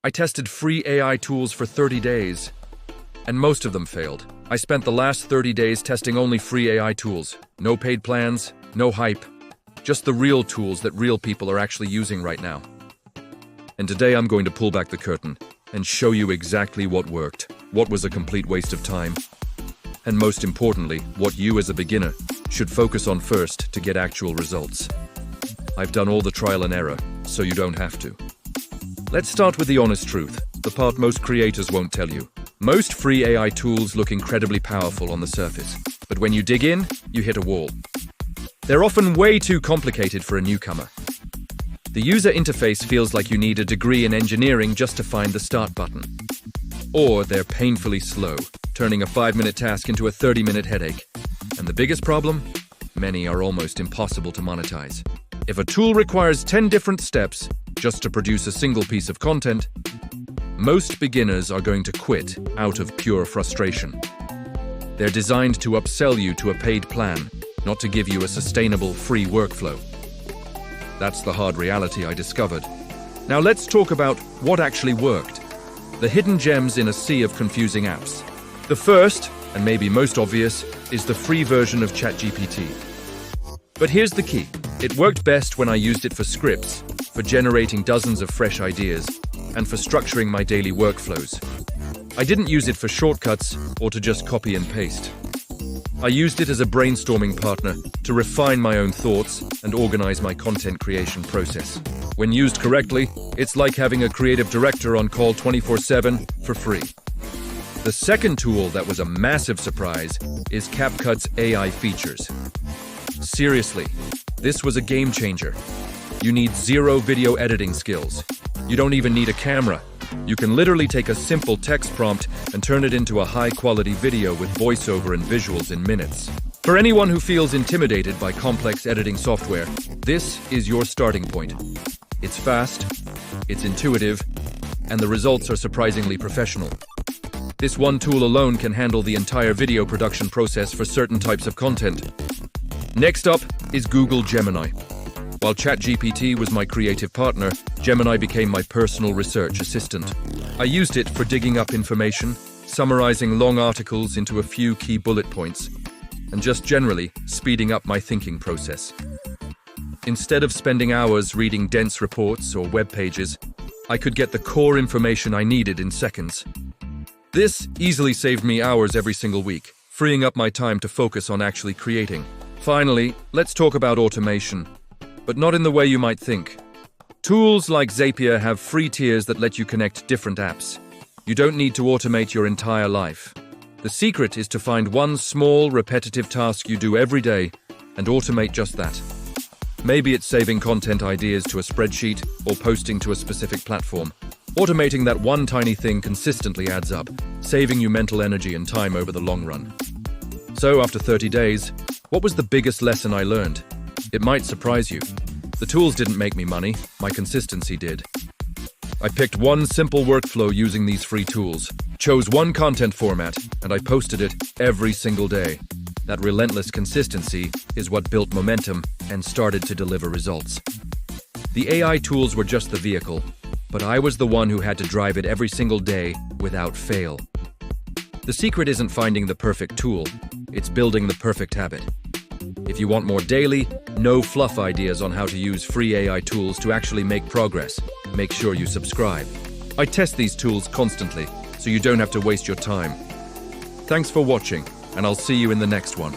I tested free AI tools for 30 days, and most of them failed. I spent the last 30 days testing only free AI tools. No paid plans, no hype, just the real tools that real people are actually using right now. And today I'm going to pull back the curtain and show you exactly what worked, what was a complete waste of time, and most importantly, what you as a beginner should focus on first to get actual results. I've done all the trial and error, so you don't have to. Let's start with the honest truth, the part most creators won't tell you. Most free AI tools look incredibly powerful on the surface, but when you dig in, you hit a wall. They're often way too complicated for a newcomer. The user interface feels like you need a degree in engineering just to find the start button. Or they're painfully slow, turning a 5-minute task into a 30-minute headache. And the biggest problem? Many are almost impossible to monetize. If a tool requires 10 different steps just to produce a single piece of content, most beginners are going to quit out of pure frustration. They're designed to upsell you to a paid plan, not to give you a sustainable free workflow. That's the hard reality I discovered. Now let's talk about what actually worked. The hidden gems in a sea of confusing apps. The first, and maybe most obvious, is the free version of ChatGPT. But here's the key. It worked best when I used it for scripts, for generating dozens of fresh ideas, and for structuring my daily workflows. I didn't use it for shortcuts or to just copy and paste. I used it as a brainstorming partner to refine my own thoughts and organize my content creation process. When used correctly, it's like having a creative director on call 24/7 for free. The second tool that was a massive surprise is CapCut's AI features. Seriously, this was a game changer. You need zero video editing skills. You don't even need a camera. You can literally take a simple text prompt and turn it into a high-quality video with voiceover and visuals in minutes. For anyone who feels intimidated by complex editing software, this is your starting point. It's fast, it's intuitive, and the results are surprisingly professional. This one tool alone can handle the entire video production process for certain types of content. Next up is Google Gemini. While ChatGPT was my creative partner, Gemini became my personal research assistant. I used it for digging up information, summarizing long articles into a few key bullet points, and just generally speeding up my thinking process. Instead of spending hours reading dense reports or web pages, I could get the core information I needed in seconds. This easily saved me hours every single week, freeing up my time to focus on actually creating. Finally, let's talk about automation, but not in the way you might think. Tools like Zapier have free tiers that let you connect different apps. You don't need to automate your entire life. The secret is to find one small, repetitive task you do every day and automate just that. Maybe it's saving content ideas to a spreadsheet or posting to a specific platform. Automating that one tiny thing consistently adds up, saving you mental energy and time over the long run. So after 30 days, what was the biggest lesson I learned? It might surprise you. The tools didn't make me money, my consistency did. I picked one simple workflow using these free tools, chose one content format, and I posted it every single day. That relentless consistency is what built momentum and started to deliver results. The AI tools were just the vehicle, but I was the one who had to drive it every single day without fail. The secret isn't finding the perfect tool, it's building the perfect habit. If you want more daily, no-fluff ideas on how to use free AI tools to actually make progress, make sure you subscribe. I test these tools constantly, so you don't have to waste your time. Thanks for watching, and I'll see you in the next one.